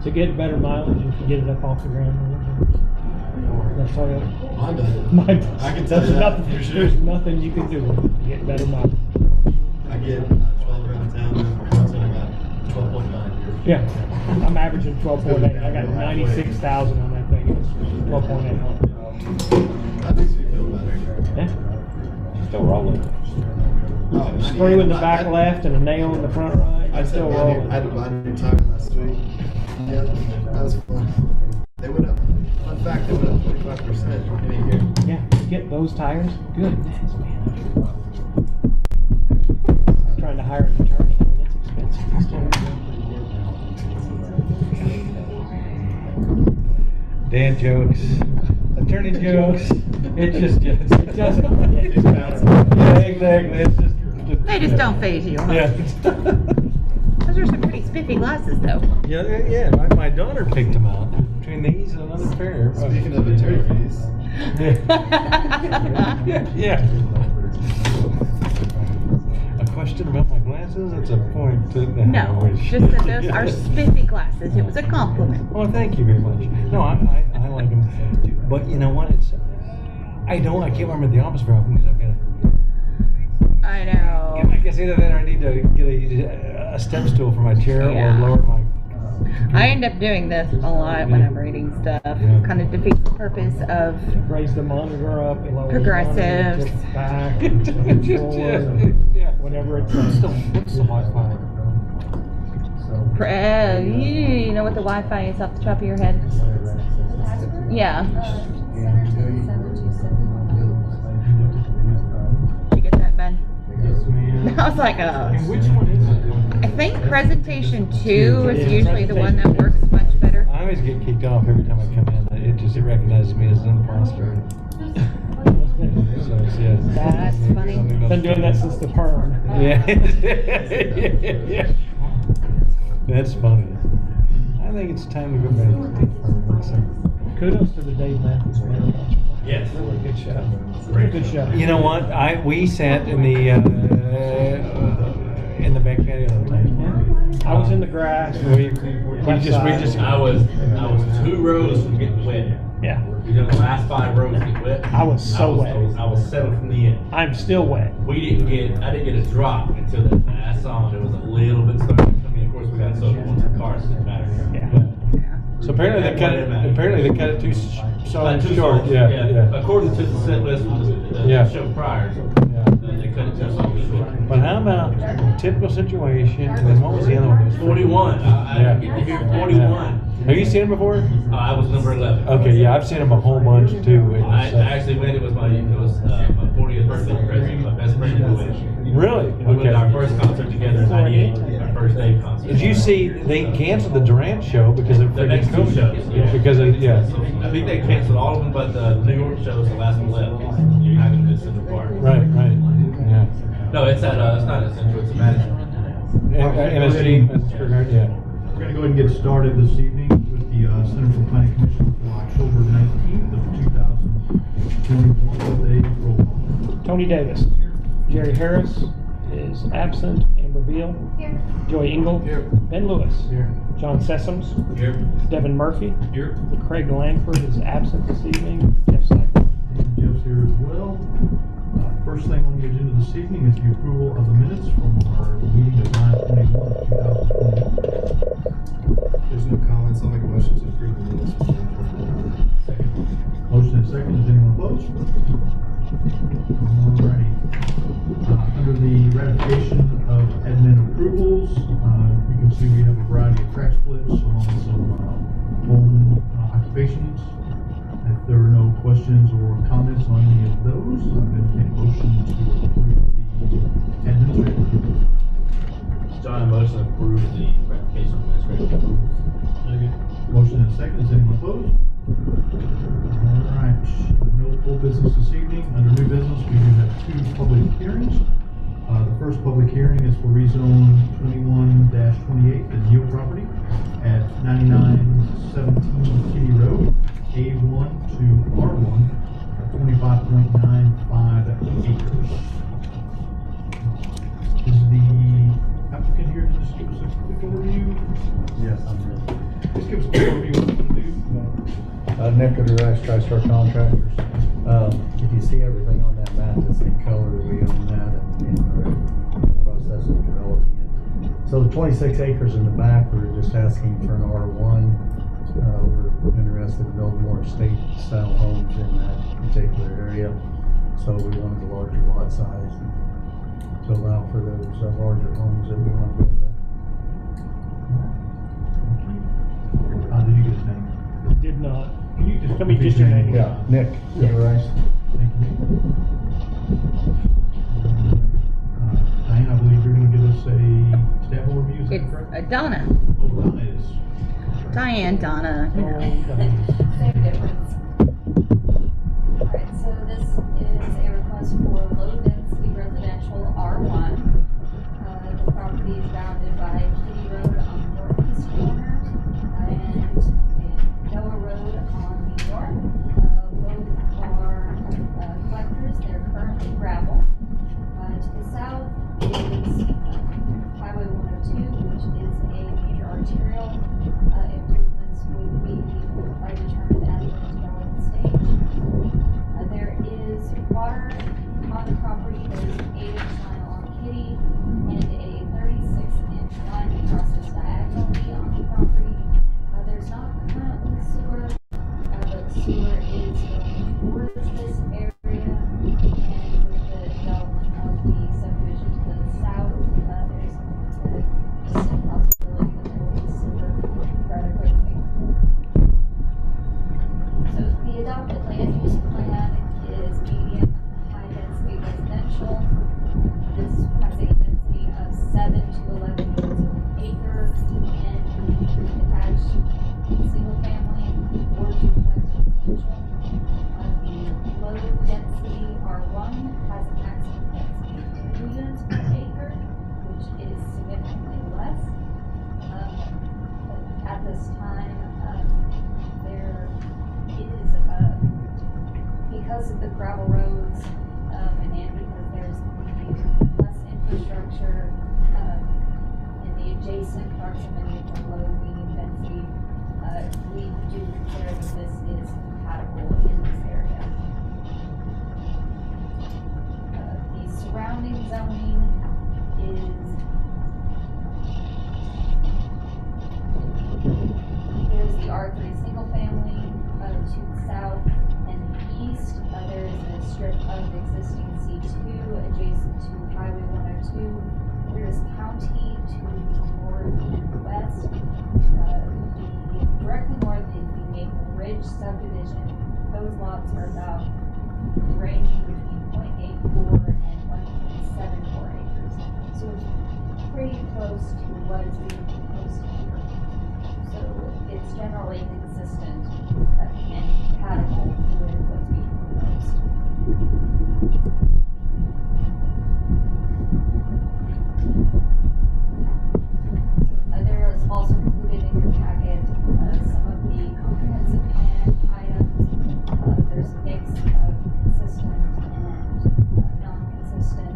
To get better mileage, you can get it up off the ground. That's all. Mine does. I can tell you that for sure. There's nothing you can do to get better mileage. I get 12 around town, and my house, and I got 12.9 here. Yeah, I'm averaging 12.8. I got 96,000 on that thing. It's 12.8. That makes me feel better. Yeah. Still rolling. Oh, Screw in the back left and a nail in the front right. I I'm still rolling. I had to buy a new tire last week. Yeah, that was fun. They went up. Fun fact, they went up 25% in a year. Yeah, get those tires. Goodness, man. I'm trying to hire an attorney. I mean, it's expensive. Dad jokes, attorney jokes. It doesn't. It's bad. Yeah, exactly. It's just. They just don't phase you. Huh? Yeah. Those are some pretty spiffy glasses, though. Yeah. My daughter picked them out between these and another pair. Speaking of attorney fees. Yeah. A question about my glasses? That's a point. No, just that those are spiffy glasses. It was a compliment. Well, thank you very much. No, I like them. But you know what? I can't remember the office very often because I've got I know. I guess either that or I need to get a step stool for my chair Yeah. or lower my. I end up doing this a lot when I'm reading stuff. Yeah. Kind of defeats the purpose of Raise the monitor up. You lower Progressives. The monitor, tip it back. Controller, Yeah. whatever it's. What's the Wi-Fi? you know what the Wi-Fi is off the top of your head? Yeah. Did you get that, Ben? Yes, ma'am. I was like, And which one is it? I think presentation 2 is usually the one that works much better. I always get kicked off every time I come in. It recognizes me as an imposter. So it's, yeah. That's funny. Been doing that since the perm. Yeah. Yeah. That's funny. I think it's time to go back to the perm. So. Kudos to the Dave Matthews man. Yes. Really good show. Good show. You know what? We sat in the back patio the time. I was in the grass. We just. I was 2 rows from getting wet. Yeah. You know, the last 5 rows get wet. I was so wet. I was 7 from the end. I'm still wet. I didn't get a drop until that last song. It was a little bit starting to come in. Of course, we got so once the cars didn't matter. Yeah. So apparently they cut it. Apparently they cut it too Cut too short. Yeah. According to the set list from the Yeah. show prior, Yeah. they cut it too short. But how about typical situation? And then what was the other one? It was 41. I Yeah. get to hear 41. Have you seen it before? I was number 11. Okay, yeah, I've seen him a whole bunch too. It I was, actually went. It was my 40th birthday present. My best friend blew it. really? We went to our Okay. first concert together in '98. Our first Dave concert. Did you see they canceled the Durant show because of The freaking next 2 COVID? shows? Yeah. Because of yeah. So I think they canceled all of them, but the New York shows, the last one left. You're not going to Central Park. Right. Yeah. No, it's at. It's not at Central. It's at Madison. MSG. Yeah. We're going to go ahead and get started this evening with the Center for Planning Commission for October 19th of 2021 with a roll call. Tony Davis. Jerry Harris is absent. Amber Beal. Here. Joy Engel. Here. Ben Lewis. Here. John Sessoms. Here. Devin Murphy. Here. Craig Lanford is absent this evening. Jeff Seifert. here as well. First thing on the agenda this evening is the approval of the minutes from our meeting of 9/21/2021. There's no comments, I'll make a motion to approve the minutes. Motion and second, is anyone opposed? Alrighty. Under the ratification of admin approvals, you can see we have a variety of track splits along with some home occupations. If there are no questions or comments on any of those, I'm going to make a motion to approve the administrative approvals. John, a motion to approve the ratification of administrative approvals. Motion and second, is anyone opposed? Alright, no full business this evening. Under new business, we do have two public hearings. The first public hearing is for rezone 21-28, the Neal property at 9917 Kitty Road, A1 to R1, 25.95 acres. Is the applicant here to just give us a quick overview? Yes, I'm here. Just give us a quick overview of what you want to do. Nick of the Rice TriStar Contractors. If you see everything on that map that's in color, we own that and we're in the process of developing it. So the 26 acres in the back, we're just asking for an R1. We're interested in building more estate-style homes in that particular area. So we wanted a larger lot size to allow for those larger homes that we want to build there. Did you get his name? Did not. Can you just Tell me just your name. Yeah, Nick of the Rice. Thank you. Diane, I believe you're going to give us a staff overview, is that It's correct? Donna. Oh, Donna is. Diane, Donna. You know. Same difference. Alright, so this is a request for low-density residential R1. The property is bounded by Kitty Road on the northeast corner and Noah Road on the north. Both are collectors, they're currently gravel. To the south is Highway 102, which is a major arterial. Improvements would be determined at the development stage. There is water on the property. There's an 8-inch line along Kitty and a 36-inch line that crosses diagonally on the property. There's not currently sewer, but the sewer is going towards this area. And with the development of the subdivision to the south, there's a distinct possibility that there will be sewer rather quickly. So the adopted land use plan is medium high density residential. This has a density of 7 to 11 units per acre and attached single family or duplex residential. The low density R1 has a maximum density of 2 units per acre, which is significantly less. At this time, there is, because of the gravel roads, and because there's less infrastructure, in the adjacent proximity to low medium density, we do consider that this is compatible in this area. The surrounding zoning is there's the R3 single family to the south and the east. There is a strip of existing C2 adjacent to Highway 102. There is county to the north and west. Directly north is the Maple Ridge subdivision. Those lots are about ranging between 0.84 and 1.74 acres. So it's pretty close to what is being proposed here. So it's generally consistent and compatible with what's being proposed. There is also included in your packet some of the comprehensive plan items. There's a mix of consistent and non-consistent,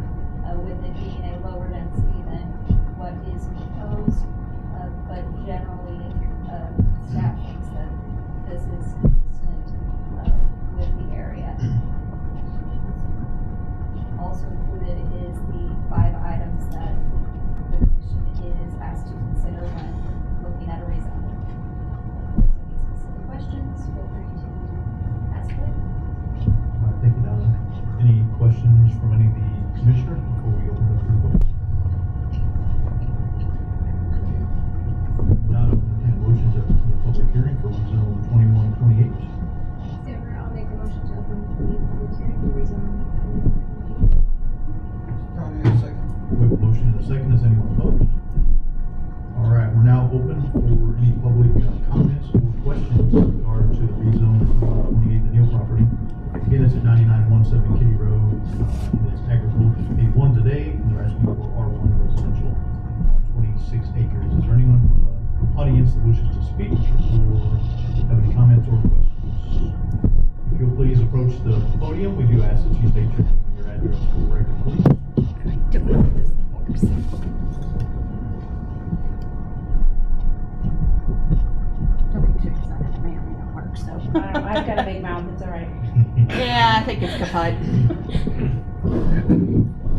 with it being a lower density than what is proposed, but generally staff thinks that this is consistent with the area. in regard to the rezone of 28, the Neal property. Again, it's at 9917 Kitty Road. It's agriculture A1 today, and they're asking for R1 residential on 26 acres. Is there anyone from the audience that wishes to speak or have any comments or questions? If you'll please approach the podium, we do ask that you state your name and your address for the record, please. Don't know if this works. Don't get too excited. It may or may not work, so. I've got a big mouth, it's all right. Yeah, I think it's kaput.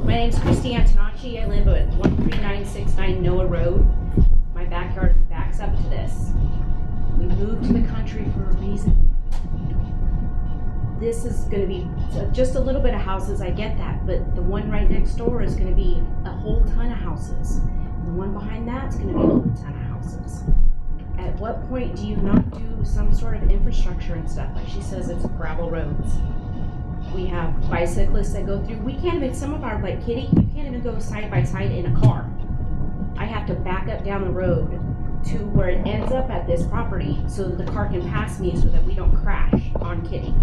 My name's Christy Antonacci. I live at 13969 Noah Road. My backyard backs up to this. We moved to the country for a reason. This is gonna be just a little bit of houses, I get that, but the one right next door is gonna be a whole ton of houses. The one behind that's gonna be a whole ton of houses. At what point do you not do some sort of infrastructure and stuff? Like she says, it's gravel roads. We have bicyclists that go through. We can't even, some of our, like Kitty, you can't even go side by side in a car. I have to back up down the road to where it ends up at this property so that the car can pass me so that we don't crash on Kitty.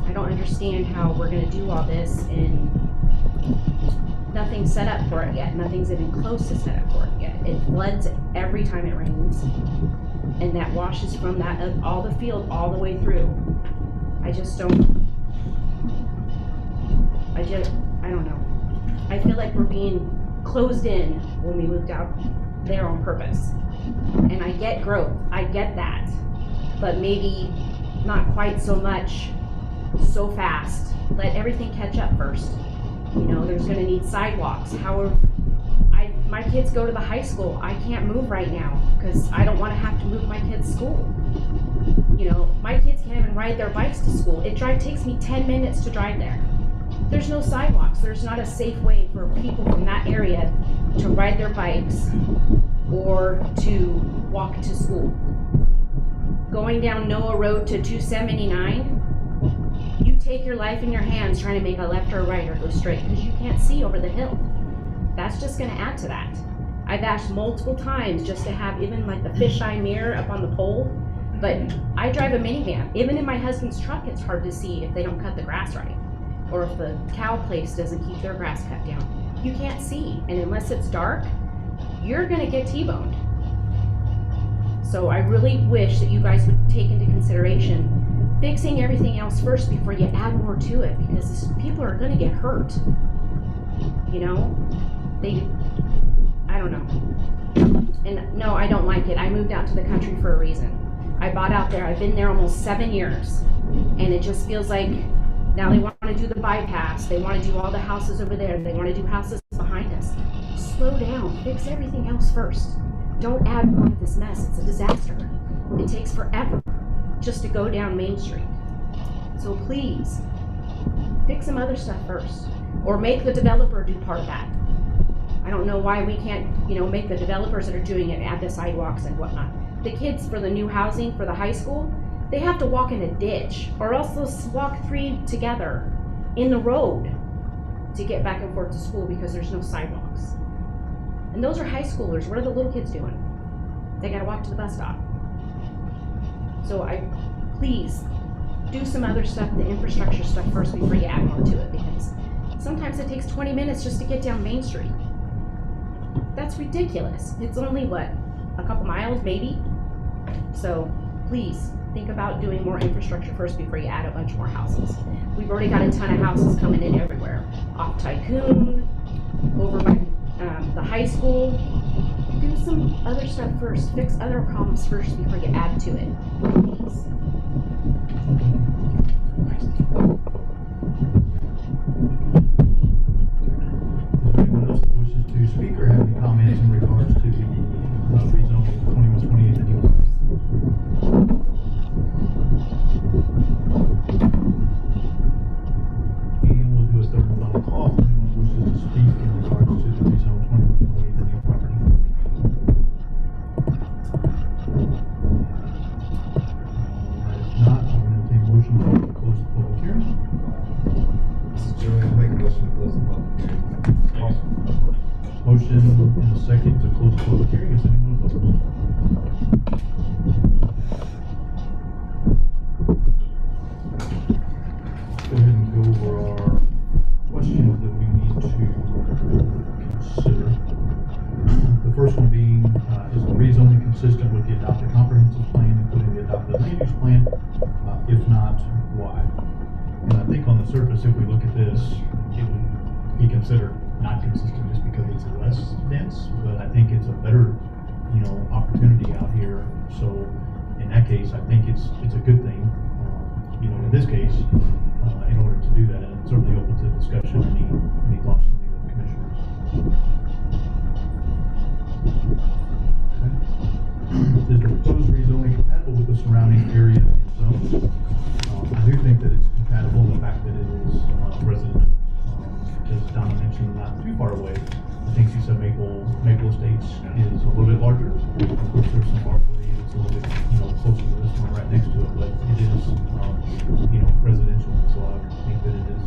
I don't understand how we're gonna do all this and nothing's set up for it yet. Nothing's even close to set up for it yet. It floods every time it rains, and that washes from that all the field all the way through. I don't know. I feel like we're being closed in when we moved out there on purpose. And I get growth, I get that, but maybe not quite so much so fast. Let everything catch up first. You know, there's gonna need sidewalks. My kids go to the high school. I can't move right now because I don't want to have to move my kids' school. You know, my kids can't even ride their bikes to school. It takes me 10 minutes to drive there. There's no sidewalks. There's not a safe way for people from that area to ride their bikes or to walk to school. Going down Noah Road to 279, you take your life in your hands trying to make a left or a right or go straight because you can't see over the hill. That's just going to add to that. I've asked multiple times just to have even like the fisheye mirror up on the pole, but I drive a minivan. Even in my husband's truck, it's hard to see if they don't cut the grass right, or if the cow place doesn't keep their grass cut down. You can't see, and unless it's dark, you're going to get T-boned. So I really wish that you guys would take into consideration fixing everything else first before you add more to it, because people are going to get hurt. You know, I don't know. And no, I don't like it. I moved out to the country for a reason. I bought out there. I've been there almost 7 years, and it just feels like now they want to do the bypass. They want to do all the houses over there. They want to do houses behind us. Slow down. Fix everything else first. Don't add more to this mess. It's a disaster. It takes forever just to go down Main Street. So please, fix some other stuff first. Or make the developer do part of that. I don't know why we can't, you know, make the developers that are doing it add the sidewalks and whatnot. The kids for the new housing for the high school, they have to walk in a ditch, or else they'll walk 3 together in the road to get back and forth to school because there's no sidewalks. And those are high schoolers. What are the little kids doing? They gotta walk to the bus stop. So please do some other stuff, the infrastructure stuff first before you add more to it, because sometimes it takes 20 minutes just to get down Main Street. That's ridiculous. It's only what, a couple miles maybe? So please think about doing more infrastructure first before you add a bunch more houses. We've already got a ton of houses coming in everywhere. Off Tycoon, over by the high school. Do some other stuff first. Fix other problems first before you add to it. Please. Is there anyone else that wishes to speak or have any comments in regards to the rezone of 2128 and Neal? And we'll do a third and final call for anyone who wishes to speak in regards to the rezone 2128 and Neal property. If not, I'm going to entertain a motion to close the public hearing. Mrs. Joanne, make a motion to close the public hearing. Motion and a second to close the public hearing. Is anyone opposed? considered not consistent just because it's less dense, but I think it's a better, opportunity out here. So in that case, I think it's a good thing, in this case, in order to do that, and certainly open to discussion, any thoughts from the commissioners. Okay. Is the proposed rezoning compatible with the surrounding area and zones? I do think that it's compatible, the fact that it is residential. As Donna mentioned, not too far away. I think she said Maple Estates is a little bit larger. Of course, there's some Barkley that's a little bit, closer to this one right next to it, but it is, residential, so I think that it is,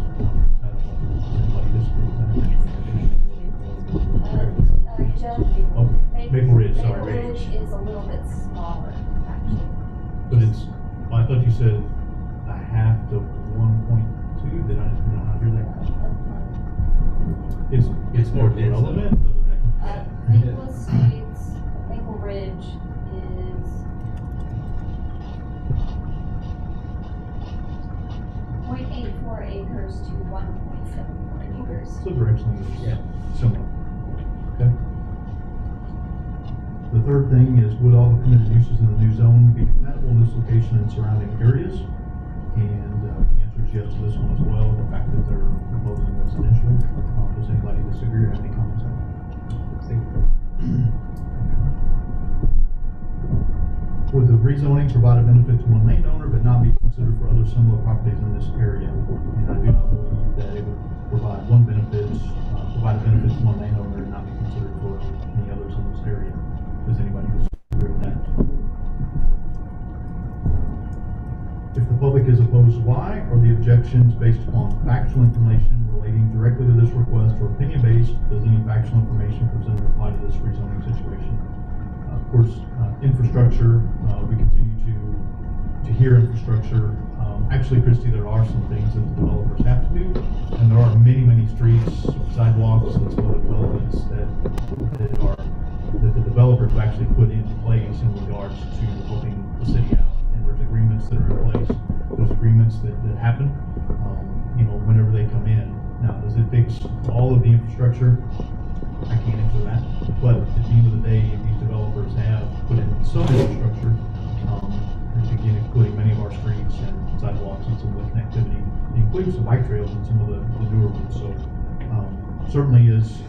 I don't know if anybody disagree with that. Jeff, Oh, Maple Ridge, sorry. Maple Ridge is a little bit smaller, actually. But I thought you said a half to 1.2, did I not hear that? It's more dense, relevant? Maple Estates, Maple Ridge is 0.84 acres to 1.74 acres. So directionally, Yeah. it's similar. Okay. The third thing is, would all the permitted uses in the new zone be compatible in this location and surrounding areas? And the answer is yes to this one as well, the fact that they're proposing residential. Does anybody disagree or have any comments on that? Would the rezoning provide a benefit to one landowner but not be considered for other similar properties in this area? And I do not believe that it would provide a benefit to one landowner and not be considered for any others in this area. Does anybody disagree with that? If the public is opposed, why? Are the objections based upon factual information relating directly to this request or opinion-based? Does any factual information presented apply to this rezoning situation? Of course, infrastructure, we continue to hear infrastructure. Actually, Christy, there are some things that the developers have to do, and there are many, many streets, sidewalks, and some other developments that the developers have actually put into place in regards to helping the city out. And there's agreements that are in place. There's agreements that happen, whenever they come in. Now, does it fix all of the infrastructure? I can't answer that. But at the end of the day, these developers have put in some infrastructure, again, including many of our streets and sidewalks and some of the connectivity, including some bike trails and some of the newer ones. So certainly is,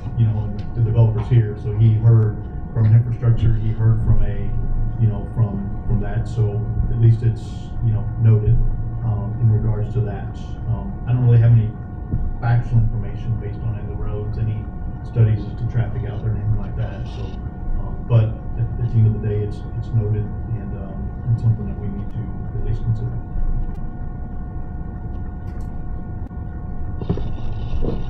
the developers here. So he heard from an infrastructure, he heard from from that. So at least it's, noted in regards to that. I don't really have any factual information based on any of the roads, any studies as to traffic out there, anything like that. So, but at the end of the day, it's noted and something that we need to at least consider.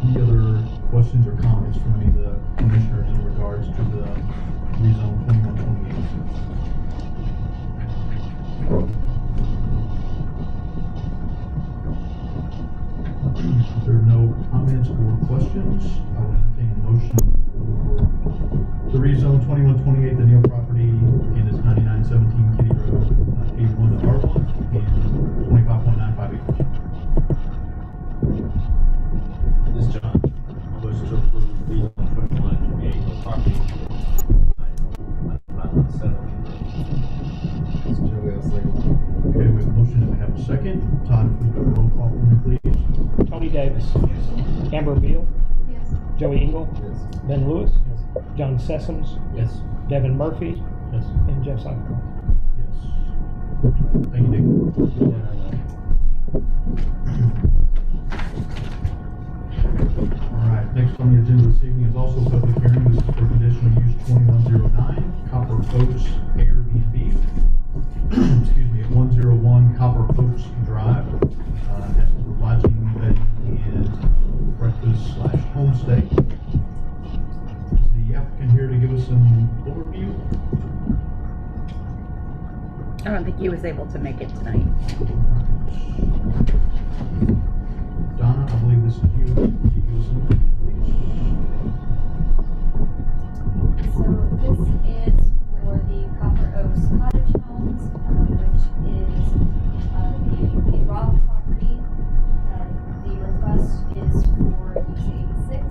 Any other questions or comments from any of the commissioners in regards to the rezone 2128? If there are no comments or questions, I will entertain a motion for the rezone 2128, the Neal property, and it's 9917 Kitty Road, A1 to R1, and 25.95 acres. This is John. I wish to approve rezone 2128, the property. I'm not settled. It's Joey, I'll second. Okay, we have a motion and we have a second. Todd, if we do a roll call for me, please. Tony Davis. Amber Beal. Yes. Joey Engel. Yes. Ben Lewis. John Sessoms. Yes. Devin Murphy. Yes. And Jeff Seifert. Yes. Thank you, Nick. All right, next on the agenda this evening is also a public hearing. This is for conditional use 2109, Copper Oaks Airbnb. Excuse me, at 101 Copper Oaks Drive. That's for lodging, bedding, and breakfast/homestay. Is the applicant here to give us an overview? I don't think he was able to make it tonight. Donna, I believe this is you. Can you give us an overview, So this is for the Copper Oaks Cottage Homes, which is the Roth property. The request is for use 86.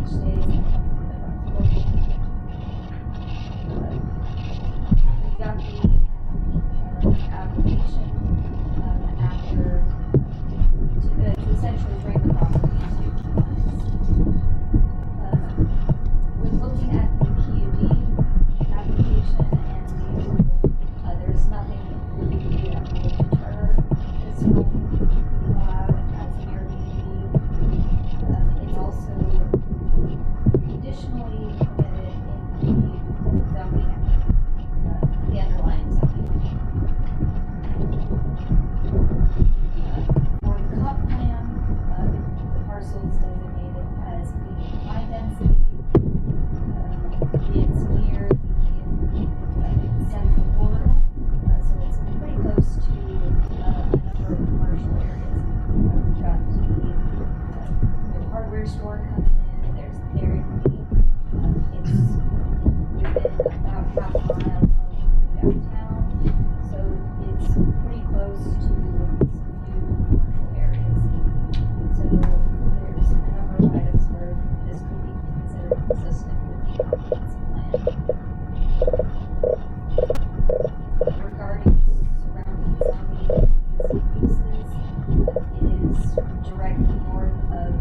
stays and company that runs local. We got the application after to essentially bring the property to compliance. When looking at the PUD application and the approval, there's nothing that we can do that will deter this home being allowed as an Airbnb. It's also additionally permitted in the zoning, the underlying zoning. For the comp plan, the parcel is designated as being high density. It's near the central corridor, so it's pretty close to a number of commercial areas. We've got the hardware store coming in, there's the Dairy Queen. It's within about half a mile of downtown, so it's pretty close to some new commercial areas. So there's a number of items where this could be considered consistent with the comprehensive plan. Regarding surrounding zoning uses, it is directly north of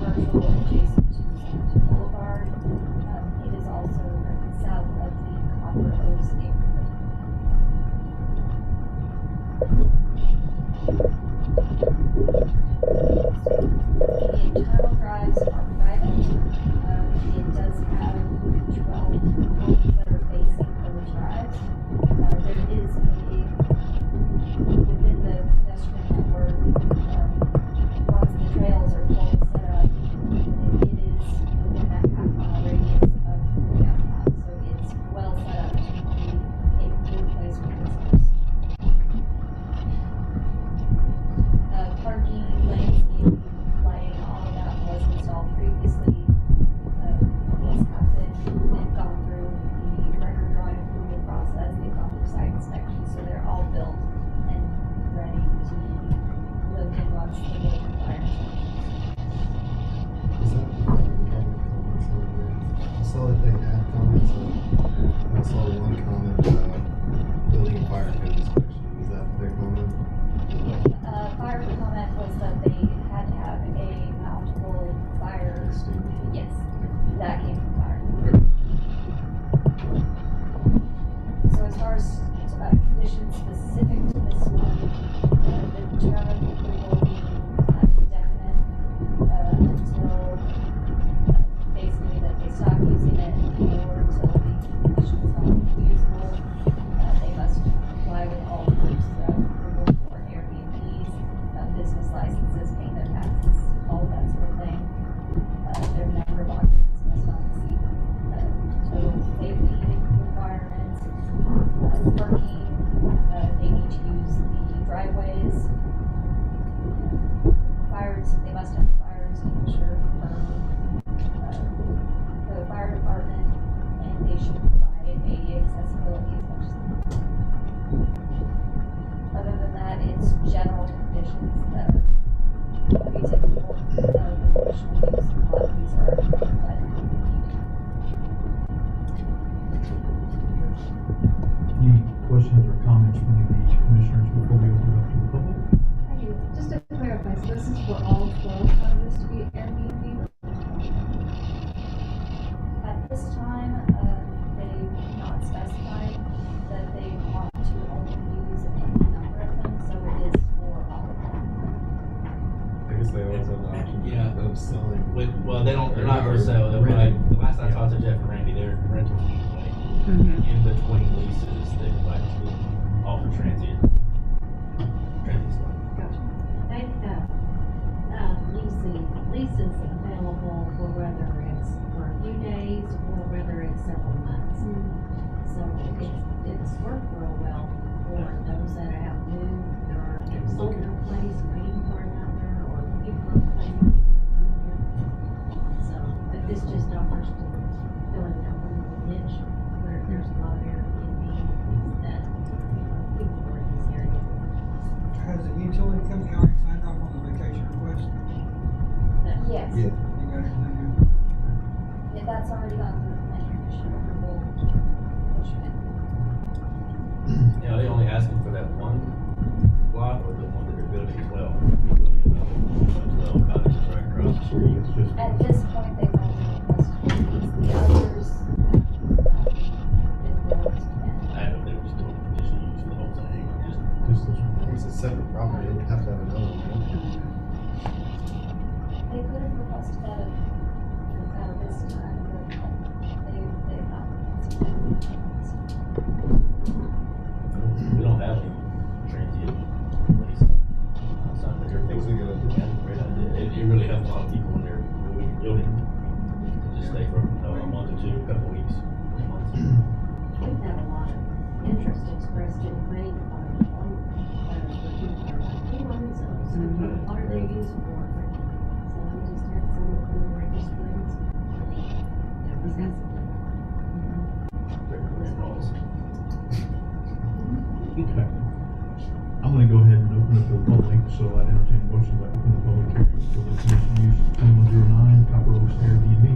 commercial adjacent to Cemetery Boulevard. It is also directly south of the Copper Oaks neighborhood. The internal drives are private. It does have 12 homes that are facing those drives. There is within the pedestrian network, once the trails are fully set up, it is within that half-mile radius of downtown. So it's well set up to be a good place for visitors. Parking, landscaping, lighting, all of that was installed previously. These have been and gone through the record drawing approval process. They've gone through site inspection, so they're all built and ready to be lived in once the building requires. Is that I saw that they had comments on, I saw one comment about building and fire code inspection. Is that their comment? Fire comment was that they had to have a mountable fire. Yes, that came from fire. So as far as conditions specific to this one, the term of approval being indefinite until basically that they stop using it or until the conditions are usable. They must comply with all terms of approval for Airbnbs, business licenses, paying their taxes, all that sort of thing. Their number of occupants must not exceed total safety requirements. Parking, they need to use the driveways. They must have a fire extinguisher for the fire department, and they should provide ADA accessibility as much as they can. Other than that, it's general conditions that are pretty typical of the conditional use. A lot of these are provided. Any questions or comments from any of the commissioners before we open it up to the public? I do. Just to clarify, so this is for all 12 houses to be Airbnb? At this time, they've not specified that they want to only use any number of them, so it is for all of them. I guess they always have the option Yeah. of selling. Well, they're not for sale. The last I talked to Jeff and Randy, they're rental anyway. In between leases, they would like to offer transient stuff. They have leases available for whether it's for a few days or whether it's several months. So it's worked real well for those that have moved or sold their place, waiting for another, or looking for a place. So, but this just offers to fill in that one little niche where there's a lot of Airbnb that people for in this area. Has the utility company already signed off on the vacation request? Yes. Yeah. You Yeah, that's already gone through the planning commission approval. You know, they only asking for that one block or the one that they're building as well. Building 12 cottages right across the street. It's just. At this point, they've only requested these, the others have not been built yet. I don't know if they were just doing conditional use for the whole thing, or just. Just this one. It's a separate property, it'd have to have another one. They could have requested that at this time, but they've not requested that. We don't have any transient place. Outside of there. Things are good. Yeah, great idea. It really helps a lot of people when they're moving your building. Just stay for a month or two, a couple weeks, months. We've had a lot of interest expressed in the planning department on, what are they used for? So we just had some of them registering. That was Okay. I'm gonna go ahead and open it to the public, so I'd entertain a motion to open the public hearing for the conditional use 2109 Copper Oaks Airbnb.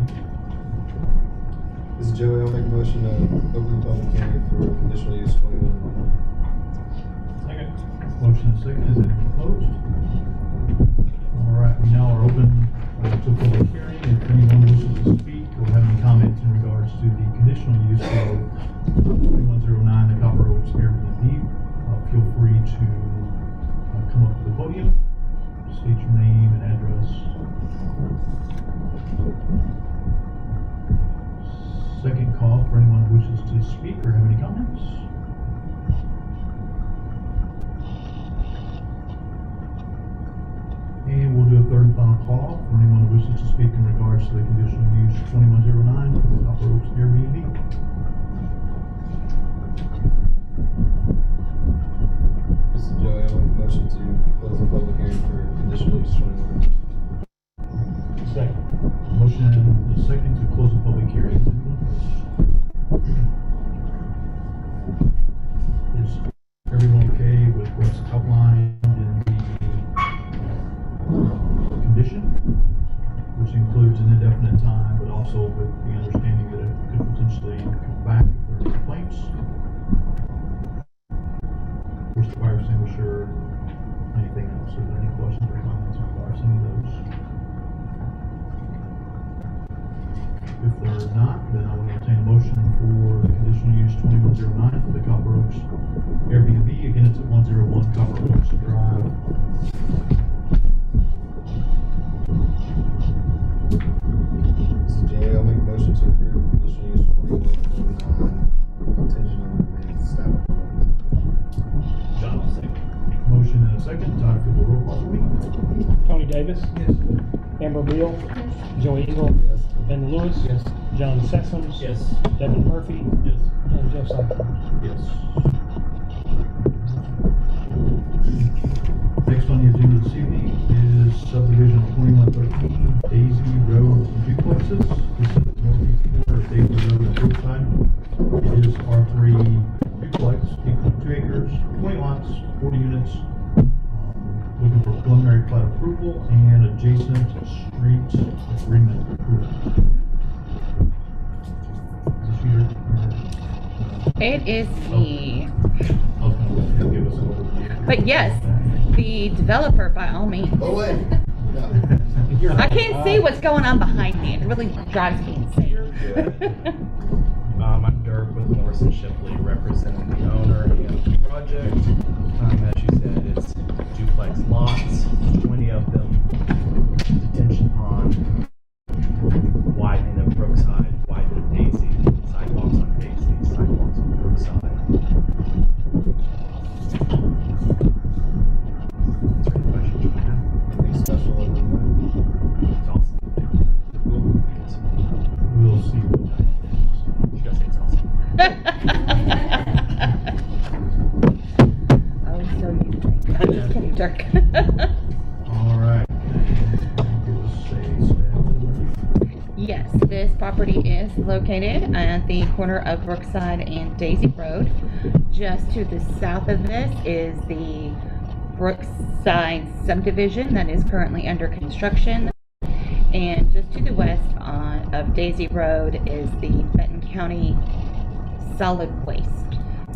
This is Joey, I'll make a motion to open the public hearing for conditional use 21. Second. Motion and second, is anyone opposed? All right, we now are open to a public hearing. If anyone wishes to speak or have any comments in regards to the conditional use of 2109, the Copper Oaks Airbnb, feel free to come up to the podium, state your name and address. Second call for anyone who wishes to speak or have any comments. And we'll do a third and final call for anyone who wishes to speak in regards to the conditional use 2109 for the Copper Oaks Airbnb. This is Joey, I'll make a motion to close the public hearing for conditional use 21. Second. Motion and a second to close the public hearing. Is everyone okay with what's outlined in the condition, which includes an indefinite time, but also with the understanding that it could potentially come back if there are complaints? Where's the fire extinguisher? Anything else? Are there any questions or comments in regards to any of those? If there are not, then I will entertain a motion for the conditional use 2109 for the Copper Oaks Airbnb. Again, it's at 101 Copper Oaks Drive. This is Joey, I'll make a motion to approve conditional use 2109 contingent on the remaining staff approval. John will second. Motion and a second. Todd, for the roll call for me. Tony Davis. Yes. Amber Beal. Joey Engel. Yes. Ben Lewis. Yes. John Sessoms. Yes. Devin Murphy. Yes. And Jeff Cyphers. Yes. Next on the agenda this evening is subdivision 2113 Daisy Road duplexes. This is the northeast corner of Daisy Road and Brookside. It is R3 duplex, 8.2 acres, 20 lots, 40 units. Looking for preliminary plat approval and adjacent street agreement approval. Is this your? It is me. I was gonna let you give us an overview. But yes, the developer by all means. Oh, wait. No. I can't see what's going on behind me. It really drives me insane. I'm Dirk with Morrison Shipley, representing the owner and the project. As you said, it's duplex lots, 20 of them, detention pond, widening of Brookside, widening of Daisy, sidewalks on Daisy, sidewalks on Brookside. Is there any questions you have? Anything special other than that? It's awesome. We'll see what that is. You guys say it's awesome. Oh, so you think. I'm just kidding, Dirk. All right. Give us a stab. Yes, this property is located at the corner of Brookside and Daisy Road. Just to the south of this is the Brookside subdivision that is currently under construction. And just just to the west of Daisy Road is the Benton County Solid Waste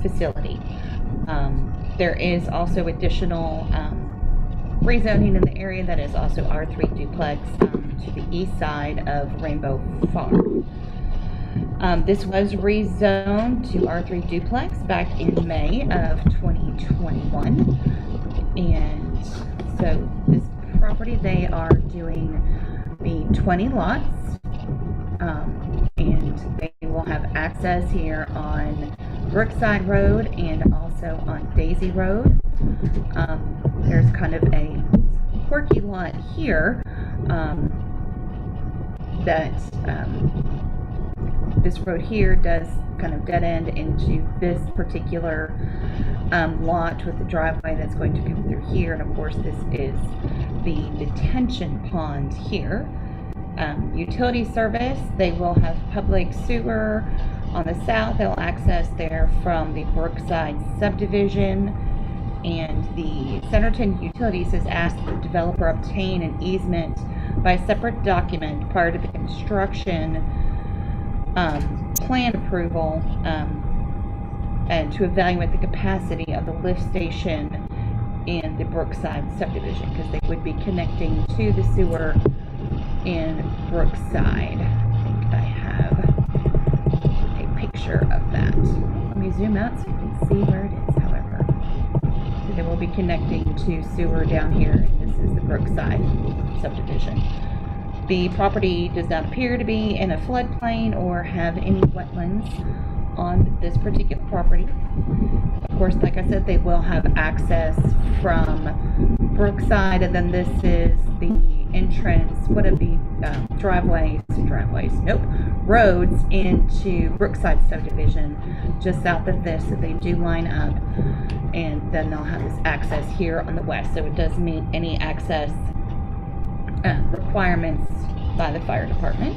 Facility. There is also additional rezoning in the area that is also R3 duplex to the east side of Rainbow Farm. This was rezoned to R3 duplex back in May of 2021. And so this property, they are doing the 20 lots, and they will have access here on Brookside Road and also on Daisy Road. There's kind of a quirky lot here that this road here does kind of dead end into this particular lot with the driveway that's going to come through here. And of course, this is the detention pond here. Utility service, they will have public sewer on the south. They'll access there from the Brookside subdivision. And the Centerton Utilities has asked the developer obtain an easement by a separate document prior to the construction plan approval and to evaluate the capacity of the lift station in the Brookside subdivision, because they would be connecting to the sewer in Brookside. I think I have a picture of that. Let me zoom out so you can see where it is, however. So they will be connecting to sewer down here, and this is the Brookside subdivision. The property does not appear to be in a floodplain or have any wetlands on this particular property. Of course, like I said, they will have access from Brookside, and then this is the entrance, what would be roads into Brookside subdivision just south of this, so they do line up, and then they'll have this access here on the west, so it does meet any access requirements by the fire department.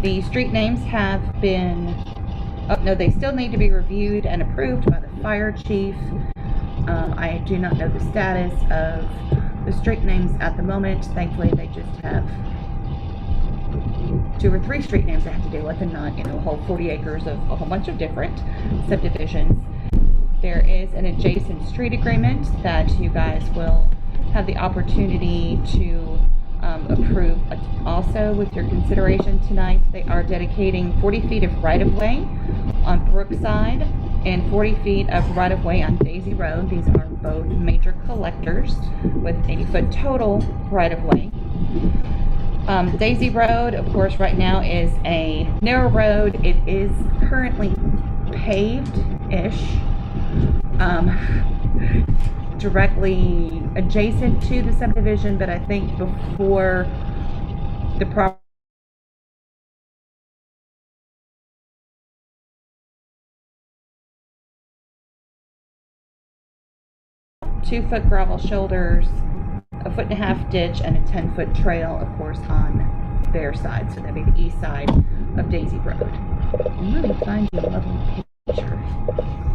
The street names have been, they still need to be reviewed and approved by the fire chief. I do not know the status of the street names at the moment. Thankfully, they just have 2 or 3 street names they have to deal with, and not, a whole 40 acres of a whole bunch of different subdivisions. There is an adjacent street agreement that you guys will have the opportunity to approve also with your consideration tonight. They are dedicating 40 feet of right-of-way on Brookside and 40 feet of right-of-way on Daisy Road. These are both major collectors with 80-foot total right-of-way. Daisy Road, of course, right now is a narrow road. It is currently paved-ish, directly adjacent to the subdivision, but I think before the property two-foot gravel shoulders, a 1.5-foot ditch, and a 10-foot trail, of course, on their side. So that'd be the east side of Daisy Road. And let me find you a lovely picture,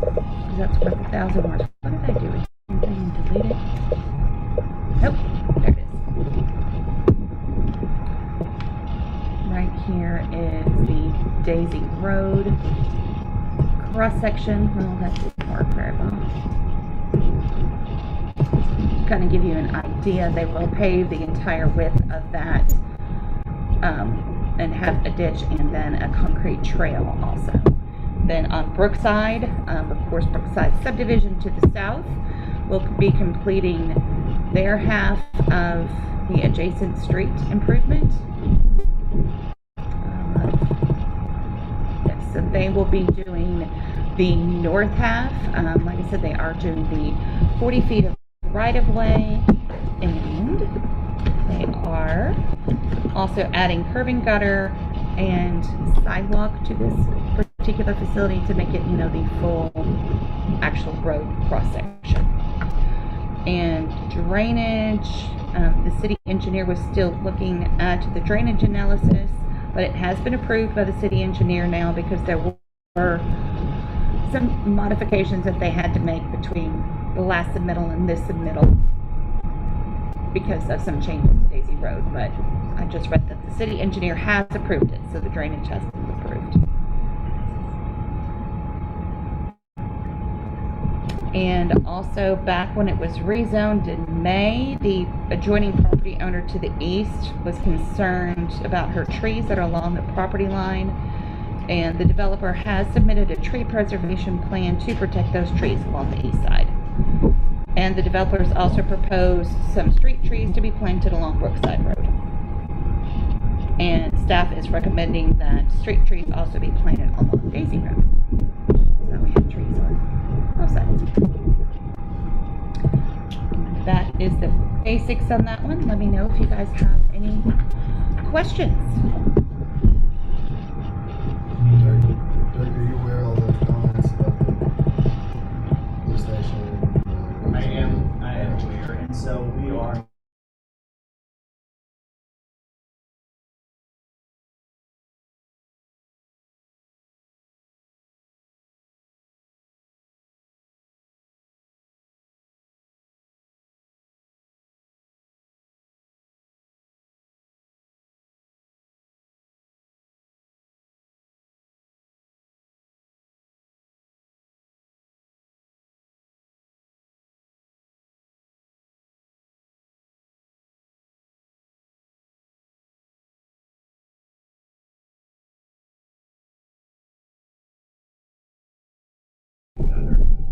because that's worth 1,000 words. What did I do? Anything deleted? Nope, there it is. Right here is the Daisy Road cross section. Well, that's more very well. Kind of give you an idea, they will pave the entire width of that and have a ditch and then a concrete trail also. Then on Brookside, of course, Brookside subdivision to the south will be completing their half of the adjacent street improvement. Yes, so they will be doing the north half. Like I said, they are doing the 40 feet of right-of-way, and they are also adding curb and gutter and sidewalk to this particular facility to make it, the full actual road cross-section. And drainage, the city engineer was still looking at the drainage analysis, but it has been approved by the city engineer now, because there were some modifications that they had to make between the last submittal and this submittal because of some changes to Daisy Road. But I just read that the city engineer has approved it, so the drainage has been approved. And also back when it was rezoned in May, the adjoining property owner to the east was concerned about her trees that are along the property line. And the developer has submitted a tree preservation plan to protect those trees along the east side. And the developers also proposed some street trees to be planted along Brookside Road. And staff is recommending that street trees also be planted along Daisy Road. So we have trees on both sides. That is the basics on that one. Let me know if you guys have any questions. Doug, are you aware of all the comments about the lift station? I am aware, and so we are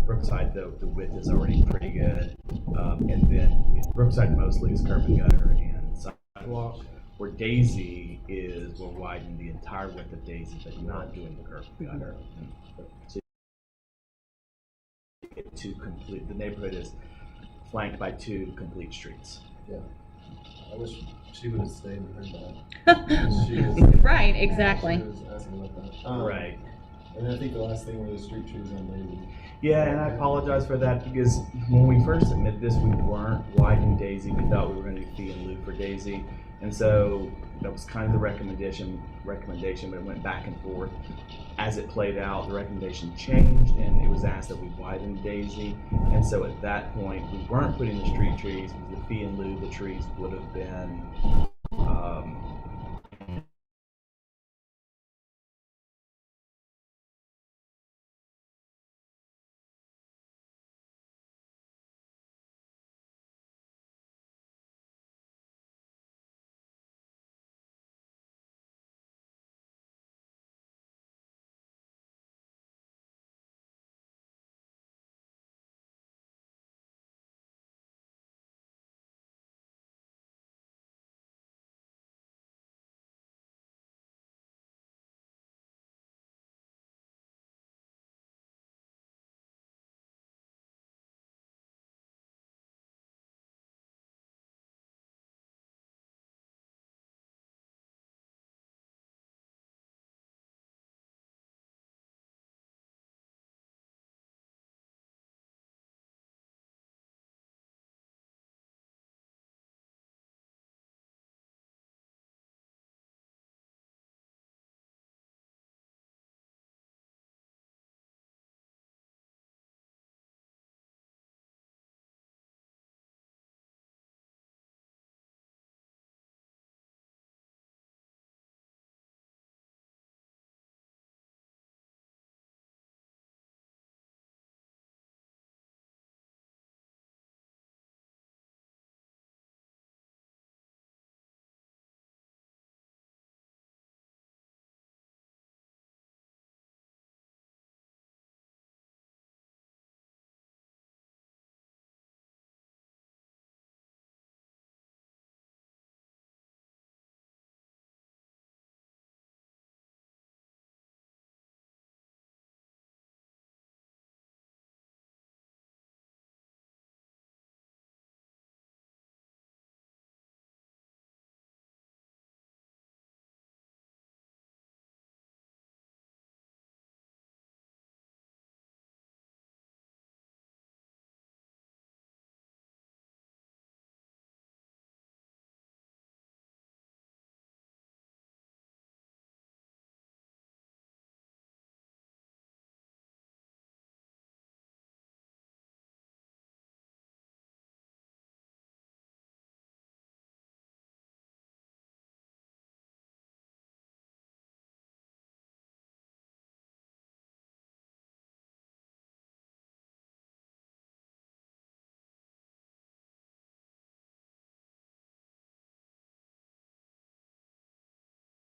Brookside, the width is already pretty good. And then Brookside mostly is curb and gutter and sidewalk. Where Daisy is, we're widening the entire width of Daisy, but not doing the curb and gutter. So to complete, the neighborhood is flanked by 2 complete streets. Yeah. I wish she would have stayed and heard that. She was, Right, exactly. She was asking about that. Right. And I think the last thing were the street trees on Daisy. Yeah, and I apologize for that because when we first submitted this, we weren't widening Daisy. We thought we were going to do fee and lieu for Daisy. And so that was kind of the recommendation, but it went back and forth. As it played out, the recommendation changed and it was asked that we widen Daisy. And so at that point, we weren't putting the street trees because the fee and lieu, the trees would have been